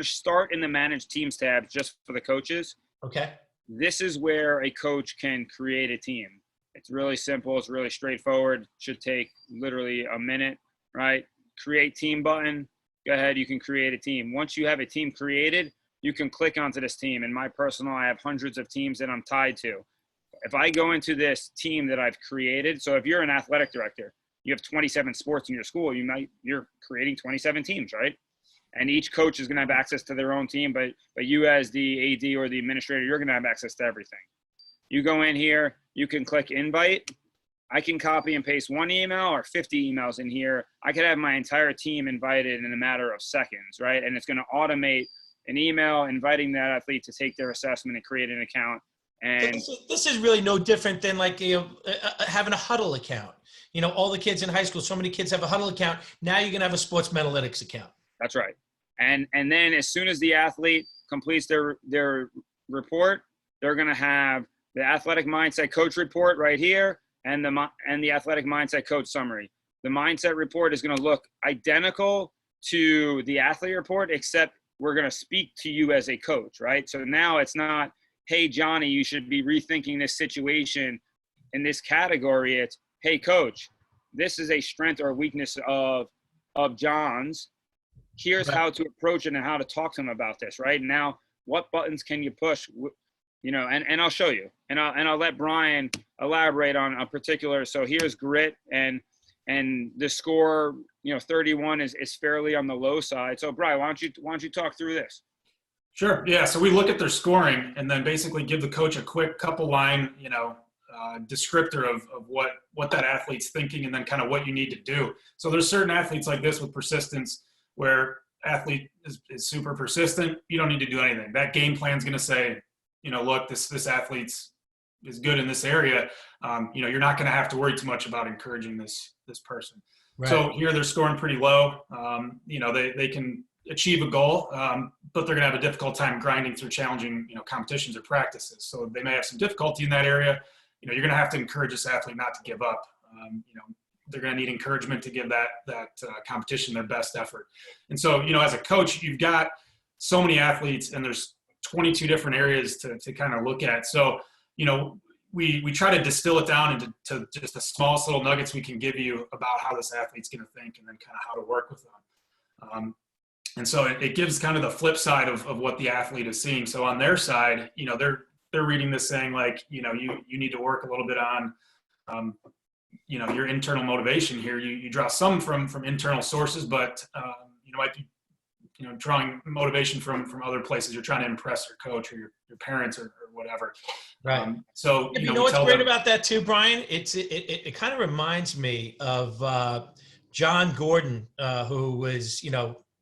start in the manage teams tab just for the coaches. Okay. This is where a coach can create a team. It's really simple. It's really straightforward. Should take literally a minute, right? Create team button. Go ahead. You can create a team. Once you have a team created, you can click onto this team. In my personal, I have hundreds of teams that I'm tied to. If I go into this team that I've created, so if you're an athletic director, you have 27 sports in your school, you're creating 27 teams, right? And each coach is going to have access to their own team, but you as the AD or the administrator, you're going to have access to everything. You go in here, you can click invite. I can copy and paste 1 email or 50 emails in here. I could have my entire team invited in a matter of seconds, right? And it's going to automate an email inviting that athlete to take their assessment and create an account. And this is really no different than like having a Huddle account. All the kids in high school, so many kids have a Huddle account. Now you're going to have a sports Mentalytics account. That's right. And then as soon as the athlete completes their report, they're going to have the athletic mindset coach report right here and the athletic mindset coach summary. The mindset report is going to look identical to the athlete report, except we're going to speak to you as a coach, right? So now it's not, hey, Johnny, you should be rethinking this situation in this category. It's, hey, coach, this is a strength or weakness of John's. Here's how to approach it and how to talk to him about this, right? Now, what buttons can you push? And I'll show you. And I'll let Brian elaborate on a particular. So here's grit, and the score, 31 is fairly on the low side. So Brian, why don't you talk through this? Sure. Yeah. So we look at their scoring and then basically give the coach a quick couple line, descriptor of what that athlete's thinking and then kind of what you need to do. So there's certain athletes like this with persistence where athlete is super persistent. You don't need to do anything. That game plan is going to say, look, this athlete's is good in this area. You're not going to have to worry too much about encouraging this person. Right. So here they're scoring pretty low. They can achieve a goal, but they're going to have a difficult time grinding through challenging, competitions or practices. So they may have some difficulty in that area. You're going to have to encourage this athlete not to give up. They're going to need encouragement to give that competition their best effort. And so, as a coach, you've got so many athletes and there's 22 different areas to kind of look at. So, we try to distill it down into just the smallest little nuggets we can give you about how this athlete's going to think and then kind of how to work with them. And so it gives kind of the flip side of what the athlete is seeing. So on their side, they're reading this saying like, you need to work a little bit on, your internal motivation here. You draw some from internal sources, but, might be drawing motivation from other places. You're trying to impress your coach or your parents or whatever. Right. So, You know what's great about that too, Brian? It kind of reminds me of John Gordon, who was,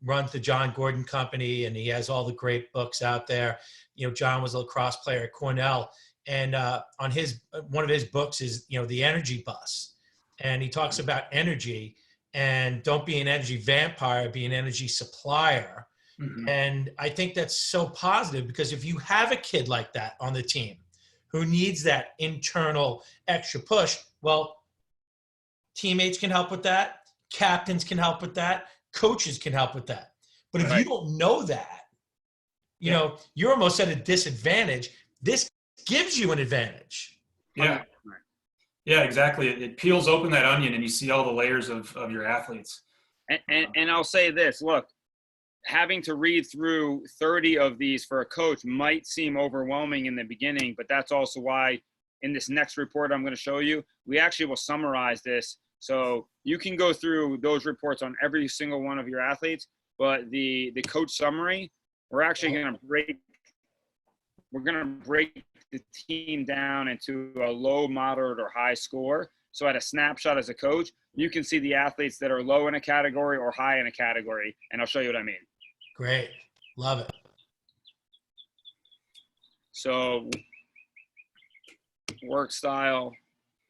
runs the John Gordon Company, and he has all the great books out there. John was a lacrosse player at Cornell, and on one of his books is, the energy bus. And he talks about energy, and don't be an energy vampire, be an energy supplier. Mm-hmm. And I think that's so positive, because if you have a kid like that on the team who needs that internal extra push, well, teammates can help with that, captains can help with that, coaches can help with that. But if you don't know that, you're almost at a disadvantage. This gives you an advantage. Yeah. Yeah, exactly. It peels open that onion and you see all the layers of your athletes. And I'll say this, look, having to read through 30 of these for a coach might seem overwhelming in the beginning, but that's also why in this next report I'm going to show you, we actually will summarize this. So you can go through those reports on every single one of your athletes, but the coach summary, we're actually going to break the team down into a low, moderate, or high score. So at a snapshot as a coach, you can see the athletes that are low in a category or high in a category, and I'll show you what I mean. Great. Love it. So work style.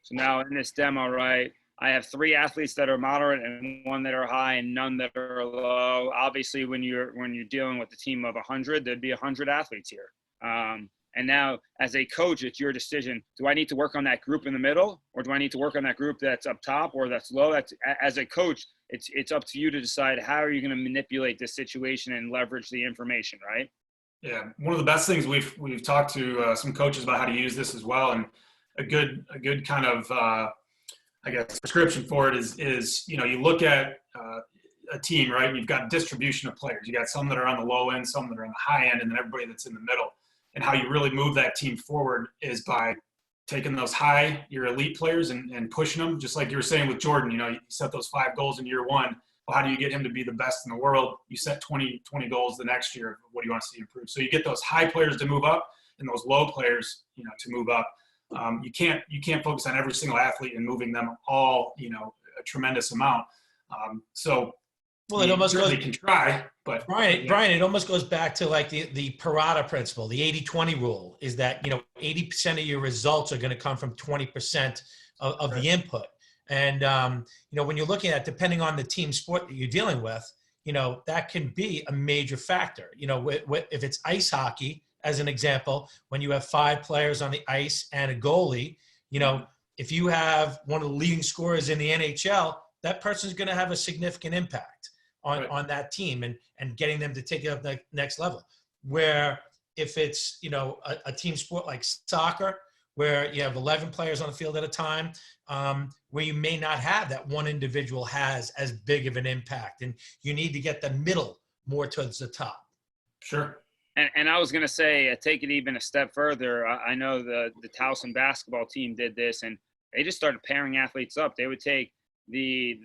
So now in this demo, right, I have 3 athletes that are moderate and 1 that are high and none that are low. Obviously, when you're dealing with a team of 100, there'd be 100 athletes here. And now as a coach, it's your decision. Do I need to work on that group in the middle, or do I need to work on that group that's up top or that's low? As a coach, it's up to you to decide how are you going to manipulate this situation and leverage the information, right? Yeah, one of the best things we've talked to some coaches about how to use this as well, and a good kind of I guess prescription for it is you look at a team, right? And you've got distribution of players. You got some that are on the low end, some that are on the high end, and then everybody that's in the middle. And how you really move that team forward is by taking those your elite players and pushing them, just like you were saying with Jordan. You set those 5 goals in year 1. Well, how do you get him to be the best in the world? You set 20 goals the next year. What do you want to see improve? So you get those high players to move up and those low players, to move up. You can't focus on every single athlete and moving them all, a tremendous amount. Well, it almost goes. Can try, but Brian, it almost goes back to like the Parada principle, the 80-20 rule, is that 80% of your results are going to come from 20% of the input. And when you're looking at, depending on the team sport that you're dealing with, that can be a major factor. If it's ice hockey, as an example, when you have 5 players on the ice and a goalie, if you have one of the leading scorers in the NHL, that person's going to have a significant impact on that team and getting them to take it up the next level. Where if it's, a team sport like soccer, where you have 11 players on the field at a time, where you may not have that one individual has as big of an impact, and you need to get the middle more towards the top. Sure. And I was going to say, take it even a step further. I know the Towson basketball team did this, and they just started pairing athletes up. They would take the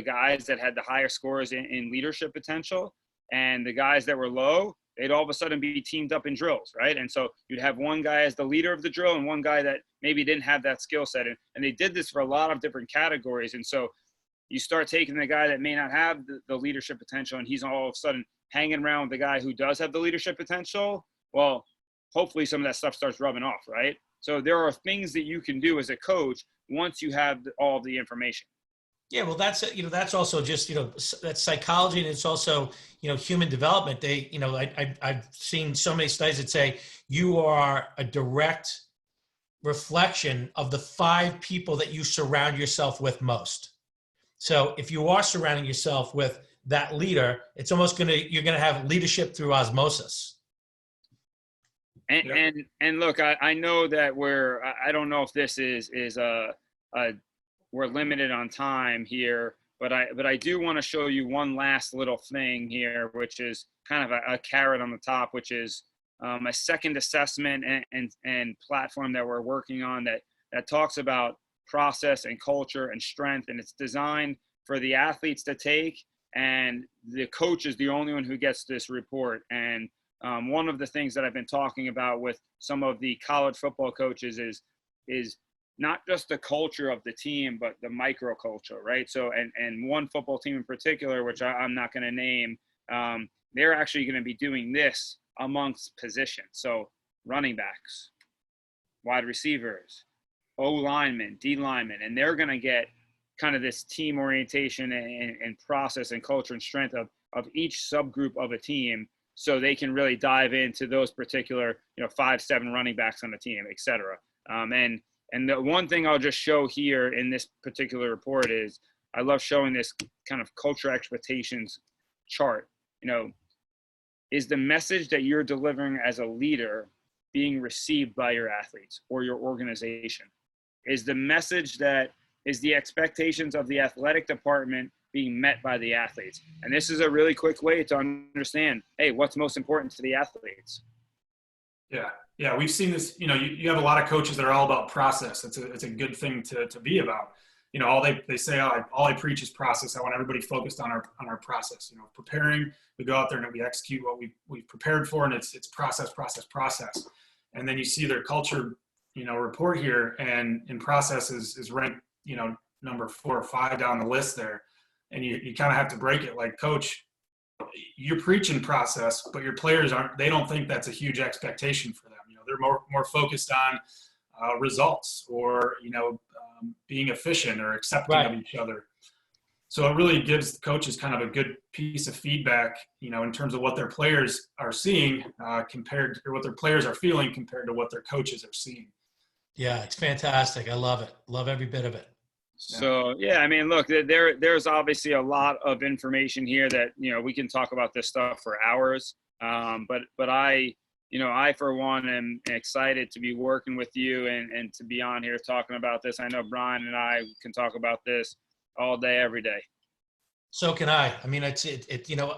guys that had the higher scores in leadership potential, and the guys that were low, they'd all of a sudden be teamed up in drills, right? And so you'd have one guy as the leader of the drill and one guy that maybe didn't have that skill set. And they did this for a lot of different categories. And so you start taking the guy that may not have the leadership potential, and he's all of a sudden hanging around with the guy who does have the leadership potential. Well, hopefully some of that stuff starts rubbing off, right? So there are things that you can do as a coach once you have all of the information. Yeah, well, that's also just, that's psychology, and it's also, human development. I've seen so many studies that say you are a direct reflection of the 5 people that you surround yourself with most. So if you are surrounding yourself with that leader, it's almost you're going to have leadership through osmosis. And look, I know that I don't know if this is we're limited on time here, but I do want to show you one last little thing here, which is kind of a carrot on the top, which is a second assessment and platform that we're working on that talks about process and culture and strength, and it's designed for the athletes to take and the coach is the only one who gets this report. And one of the things that I've been talking about with some of the college football coaches is not just the culture of the team, but the micro culture, right? So, and one football team in particular, which I'm not going to name, they're actually going to be doing this amongst positions. So running backs, wide receivers, O linemen, D linemen, and they're going to get kind of this team orientation and process and culture and strength of each subgroup of a team, so they can really dive into those particular, 5-7 running backs on the team, et cetera. And the one thing I'll just show here in this particular report is I love showing this kind of culture expectations chart. Is the message that you're delivering as a leader being received by your athletes or your organization? Is the message that is the expectations of the athletic department being met by the athletes? And this is a really quick way to understand, hey, what's most important to the athletes? Yeah, we've seen this. You have a lot of coaches that are all about process. It's a good thing to be about. All they say, all I preach is process. I want everybody focused on our process. Preparing, we go out there and we execute what we've prepared for, and it's process. And then you see their culture, report here, and in process is ranked, number 4 or 5 down the list there. And you kind of have to break it. Like, coach, you're preaching process, but your players they don't think that's a huge expectation for them. They're more focused on results or, being efficient or accepting of each other. So it really gives the coaches kind of a good piece of feedback, in terms of what their players are seeing compared to what their players are feeling compared to what their coaches are seeing. Yeah, it's fantastic. I love it. Love every bit of it. So, yeah, I mean, look, there's obviously a lot of information here that, we can talk about this stuff for hours. But I for one am excited to be working with you and to be on here talking about this. I know Brian and I can talk about this all day, every day. So can I. I mean,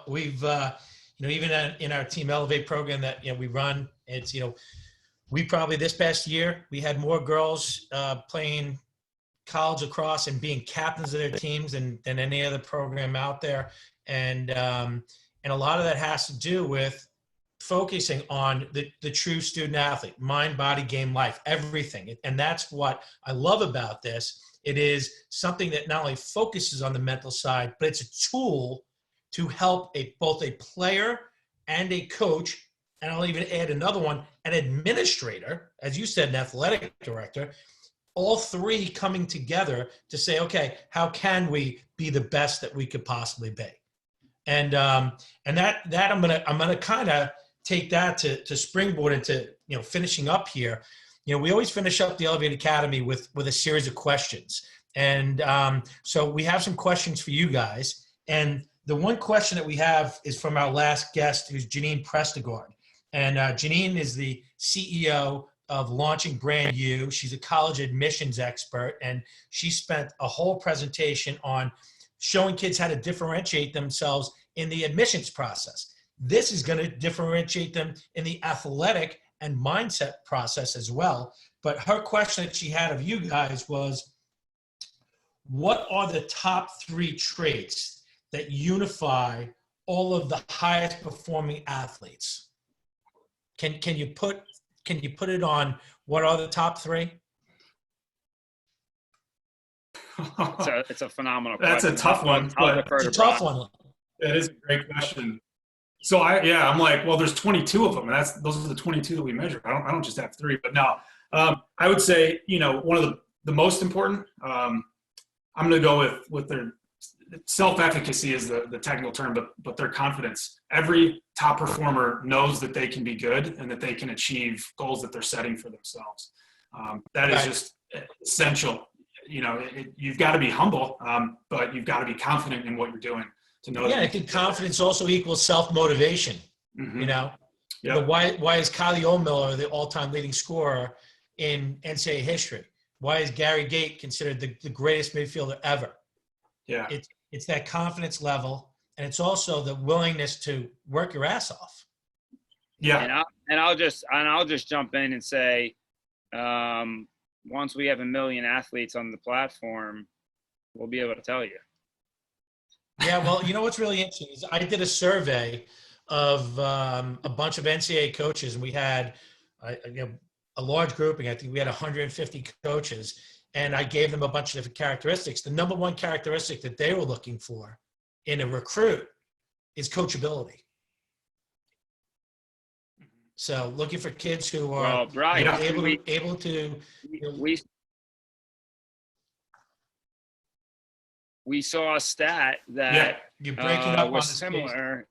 we've, even in our Team Elevate program that, we run, it's, we probably this past year, we had more girls playing college lacrosse and being captains of their teams than any other program out there. And a lot of that has to do with focusing on the true student athlete, mind, body, game, life, everything. And that's what I love about this. It is something that not only focuses on the mental side, but it's a tool to help both a player and a coach, and I'll even add another one, an administrator, as you said, an athletic director, all three coming together to say, okay, how can we be the best that we could possibly be? And that I'm gonna kind of take that to springboard into finishing up here. We always finish up the Elevate Academy with a series of questions, and so we have some questions for you guys. And the one question that we have is from our last guest, who's Janine Prestigard, and Janine is the CEO of Launching Brand U. She's a college admissions expert, and she spent a whole presentation on showing kids how to differentiate themselves in the admissions process. This is going to differentiate them in the athletic and mindset process as well. But her question that she had of you guys was, what are the top 3 traits that unify all of the highest performing athletes? Can you put it on what are the top 3? It's a phenomenal That's question. a tough one. It's a tough one. That is a great question. So I'm like, well, there's 22 of them, and those are the 22 that we measure. I don't just have 3, but no, I would say, one of the most important, I'm going to go with their self-efficacy is the technical term, but their confidence. Every top performer knows that they can be good and that they can achieve goals that they're setting for themselves. That is just essential. You've got to be humble, but you've got to be confident in what you're doing. To know I think confidence also equals self-motivation. Mm-hmm. Why is Kylie O'Miller the all-time leading scorer in NCAA history? Why is Gary Gait considered the greatest midfielder ever? Yeah, it's that confidence level, and it's also the willingness to work your ass off. Yeah, and I'll just jump in and say, once we have 1 million athletes on the platform, we'll be able to tell you. Yeah, well, you know what's really interesting is I did a survey of a bunch of NCAA coaches, and we had a large grouping. I think we had 150 coaches, and I gave them a bunch of different characteristics. The number one characteristic that they were looking for in a recruit is coachability. So looking for kids who are Well, Brian, able to we saw a stat that you're breaking up was on this, similar.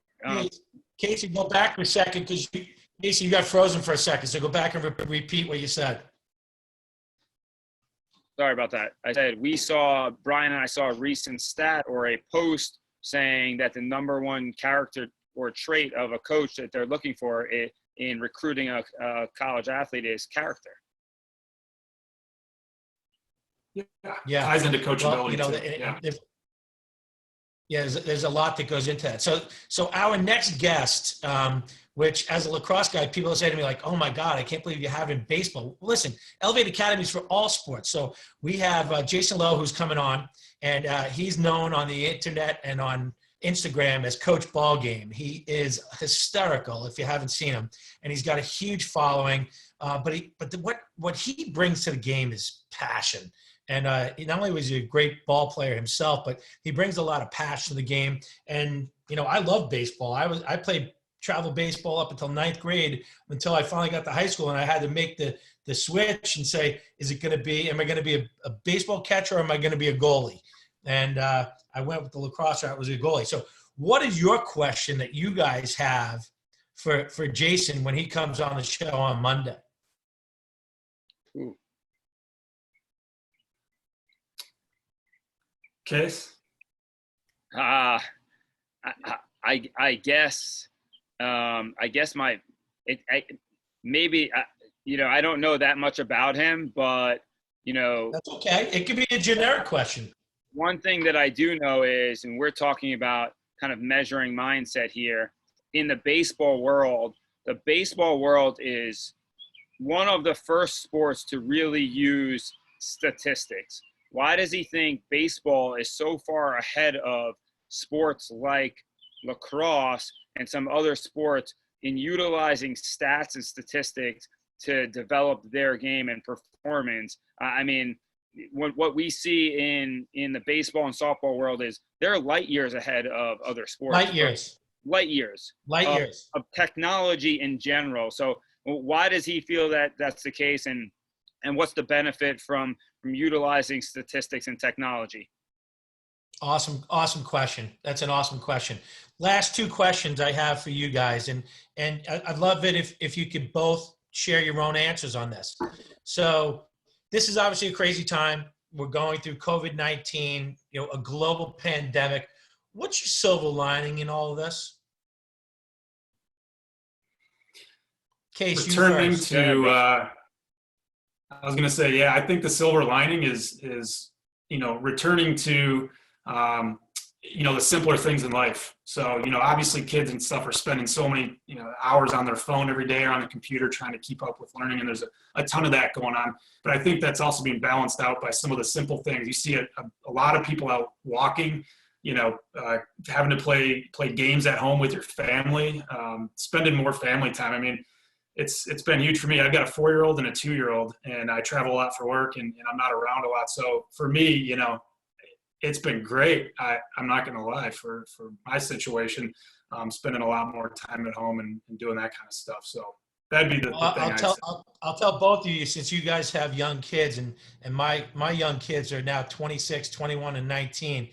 Casey, go back for a second because Casey, you got frozen for a second. So go back and repeat what you said. Sorry about that. I said Brian and I saw a recent stat or a post saying that the number one character or trait of a coach that they're looking for in recruiting a college athlete is character. Yeah. Ties into coachability. Well, there's a lot that goes into that. So our next guest, which as a lacrosse guy, people say to me like, "Oh my God, I can't believe you have in baseball." Listen, Elevate Academy is for all sports. So we have Jason Lowe who's coming on, and he's known on the internet and on Instagram as Coach Ballgame. He is hysterical if you haven't seen him, and he's got a huge following. What he brings to the game is passion. And not only was he a great ball player himself, but he brings a lot of passion to the game. And I love baseball. I played travel baseball up until 9th grade until I finally got to high school, and I had to make the switch and say, am I going to be a baseball catcher or am I going to be a goalie? And I went with the lacrosse route, was a goalie. So what is your question that you guys have for Jason when he comes on the show on Monday? Ooh. Case? I guess I don't know that much about him, but that's okay. It could be a generic question. One thing that I do know is, and we're talking about kind of measuring mindset here, in the baseball world is one of the first sports to really use statistics. Why does he think baseball is so far ahead of sports like lacrosse and some other sports in utilizing stats and statistics to develop their game and performance? I mean, what we see in the baseball and softball world is they're light years ahead of other sports. Light years of technology in general. So why does he feel that that's the case, and what's the benefit from utilizing statistics and technology? Awesome question. That's an awesome question. Last two questions I have for you guys, and I'd love it if you could both share your own answers on this. So this is obviously a crazy time. We're going through COVID-19, a global pandemic. What's your silver lining in all of this? Case, returning to I was going to say, yeah, I think the silver lining is returning to the simpler things in life. So obviously kids and stuff are spending so many hours on their phone every day or on the computer trying to keep up with learning, and there's a ton of that going on. But I think that's also being balanced out by some of the simple things. You see a lot of people out walking, having to play games at home with your family, spending more family time. I mean, it's been huge for me. I've got a 4-year-old and a 2-year-old, and I travel a lot for work, and I'm not around a lot. So for me, it's been great. I'm not going to lie, for my situation, spending a lot more time at home and doing that kind of stuff. So that'd be the thing. I'll tell both of you, since you guys have young kids, and my young kids are now 26, 21, and 19.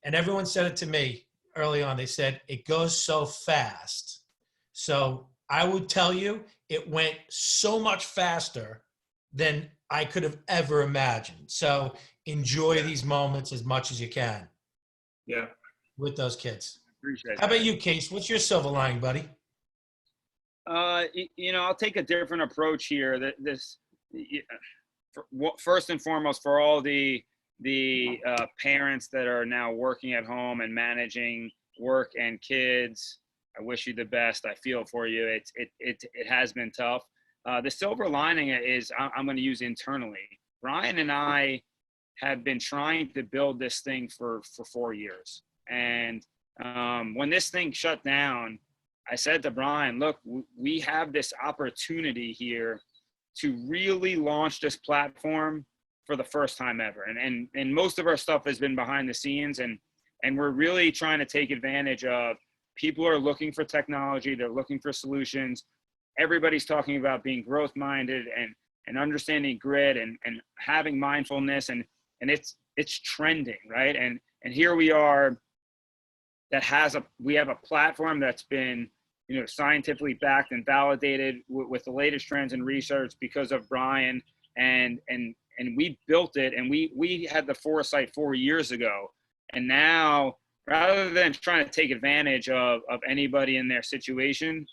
And everyone said it to me early on. They said, it goes so fast. So I would tell you, it went so much faster than I could have ever imagined. So enjoy these moments as much as you can. Yeah. With those kids. Appreciate How about you, Case? What's your silver lining, buddy? I'll take a different approach here. First and foremost, for all the parents that are now working at home and managing work and kids, I wish you the best. I feel for you. It has been tough. The silver lining is I'm going to use internally. Brian and I have been trying to build this thing for 4 years. And when this thing shut down, I said to Brian, look, we have this opportunity here to really launch this platform for the first time ever. And most of our stuff has been behind the scenes, and we're really trying to take advantage of people are looking for technology. They're looking for solutions. Everybody's talking about being growth minded and understanding grit and having mindfulness, and it's trending, right? And here we are we have a platform that's been, scientifically backed and validated with the latest trends and research because of Brian, and we built it, and we had the foresight 4 years ago. And now, rather than trying to take advantage of anybody in their situation,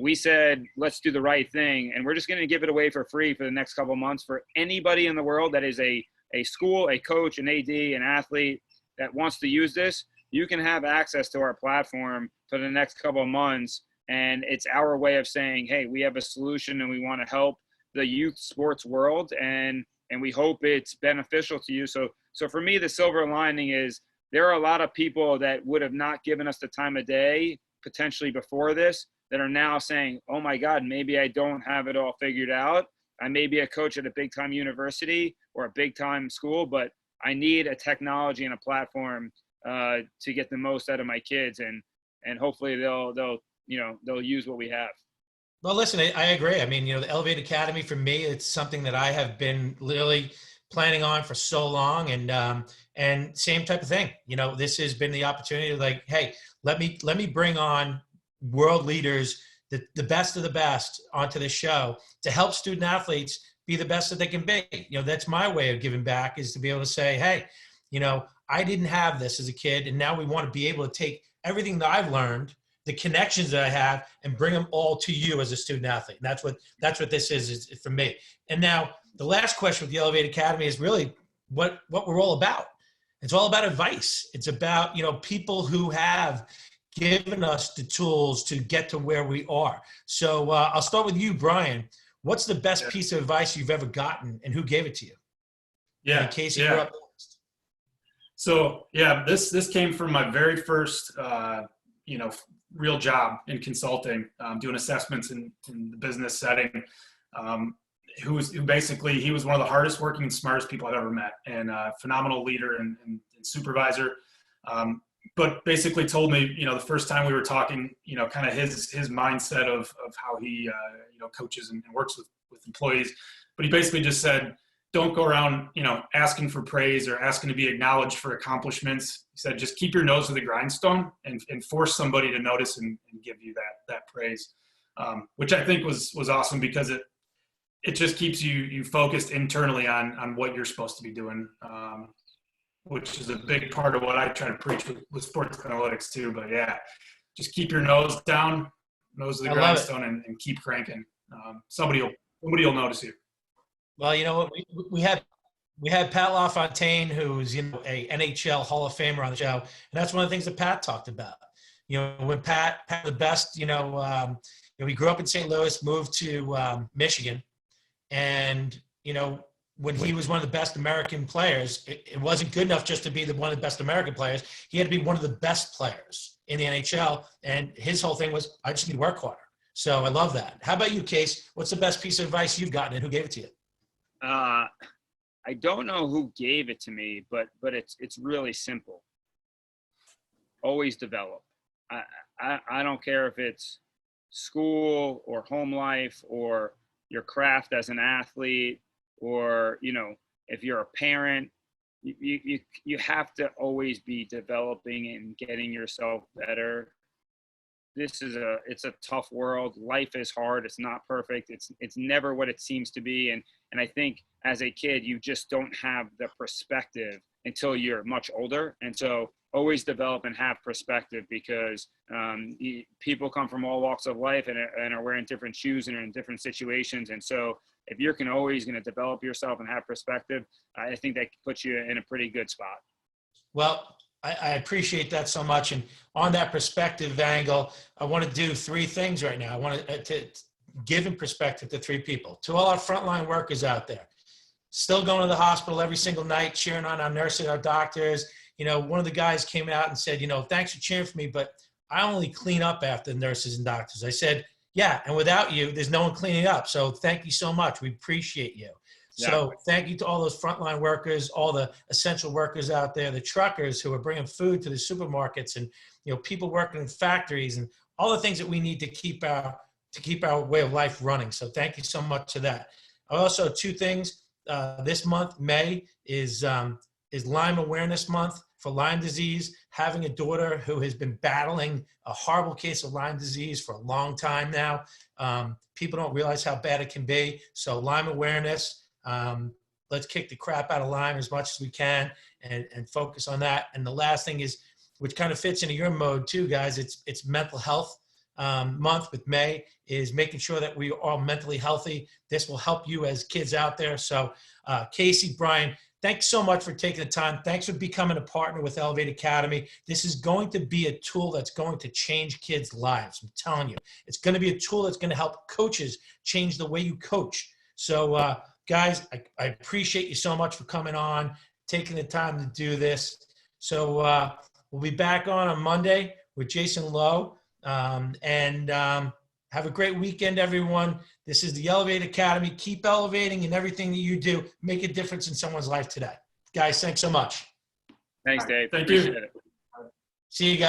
we said, let's do the right thing. And we're just going to give it away for free for the next couple of months for anybody in the world that is a school, a coach, an AD, an athlete that wants to use this. You can have access to our platform for the next couple of months. And it's our way of saying, hey, we have a solution and we want to help the youth sports world. And we hope it's beneficial to you. So for me, the silver lining is there are a lot of people that would have not given us the time of day potentially before this that are now saying, oh my God, maybe I don't have it all figured out. I may be a coach at a big time university or a big time school, but I need a technology and a platform to get the most out of my kids. And hopefully they'll use what we have. Well, listen, I agree. I mean, the Elevate Academy for me, it's something that I have been literally planning on for so long, and same type of thing. This has been the opportunity, like, hey, let me bring on world leaders, the best of the best onto the show to help student athletes be the best that they can be. That's my way of giving back, is to be able to say, hey, I didn't have this as a kid, and now we want to be able to take everything that I've learned, the connections that I have, and bring them all to you as a student athlete. And that's what this is for me. And now the last question with the Elevate Academy is really what we're all about. It's all about advice. It's about, people who have given us the tools to get to where we are. So I'll start with you, Brian. What's the best piece of advice you've ever gotten, and who gave it to you? Yeah. In case you grew up next. So this came from my very first, real job in consulting, doing assessments in the business setting. He was one of the hardest working and smartest people I've ever met, and a phenomenal leader and supervisor. But basically told me, the first time we were talking, kind of his mindset of how he, coaches and works with employees. But he basically just said, don't go around, asking for praise or asking to be acknowledged for accomplishments. He said, just keep your nose to the grindstone and force somebody to notice and give you that praise, which I think was awesome, because it just keeps you focused internally on what you're supposed to be doing, which is a big part of what I try to preach with sports analytics too. But just keep your nose down, nose to the grindstone, and keep cranking. Somebody will notice you. Well, you know what, we had Pat LaFontaine, who's a NHL Hall of Famer, on the show, and that's one of the things that Pat talked about. When Pat the best, he grew up in St. Louis, moved to Michigan, and when he was one of the best American players, it wasn't good enough just to be one of the best American players. He had to be one of the best players in the NHL, and his whole thing was, I just need to work harder. So I love that. How about you, Case? What's the best piece of advice you've gotten, and who gave it to you? I don't know who gave it to me, but it's really simple. Always develop. I don't care if it's school or home life or your craft as an athlete, or if you're a parent, you have to always be developing and getting yourself better. It's a tough world. Life is hard. It's not perfect. It's never what it seems to be. And I think as a kid, you just don't have the perspective until you're much older. And so always develop and have perspective, because people come from all walks of life and are wearing different shoes and are in different situations. And so if you're always going to develop yourself and have perspective, I think that puts you in a pretty good spot. Well, I appreciate that so much. And on that perspective angle, I want to do three things right now. I want to give in perspective to three people. To all our frontline workers out there, still going to the hospital every single night, cheering on our nurses, our doctors, one of the guys came out and said, thanks for cheering for me, but I only clean up after nurses and doctors. I said, yeah, and without you, there's no one cleaning up. So thank you so much. We appreciate you. So thank you to all those frontline workers, all the essential workers out there, the truckers who are bringing food to the supermarkets, and people working in factories, and all the things that we need to keep our way of life running. So thank you so much to that. Also, two things. This month, May, is Lyme Awareness Month for Lyme disease. Having a daughter who has been battling a horrible case of Lyme disease for a long time now, people don't realize how bad it can be. So Lyme awareness. Let's kick the crap out of Lyme as much as we can and focus on that. And the last thing is, which kind of fits into your mode too, guys, it's mental health month with May, is making sure that we are all mentally healthy. This will help you as kids out there. So Casey, Brian, thanks so much for taking the time. Thanks for becoming a partner with Elevate Academy. This is going to be a tool that's going to change kids' lives. I'm telling you, it's going to be a tool that's going to help coaches change the way you coach. So guys, I appreciate you so much for coming on, taking the time to do this. So we'll be back on Monday with Jason Lowe. Have a great weekend, everyone. This is the Elevate Academy. Keep elevating in everything that you do. Make a difference in someone's life today. Guys, thanks so much. Thanks, Dave. Thank Appreciate you. it. See you guys.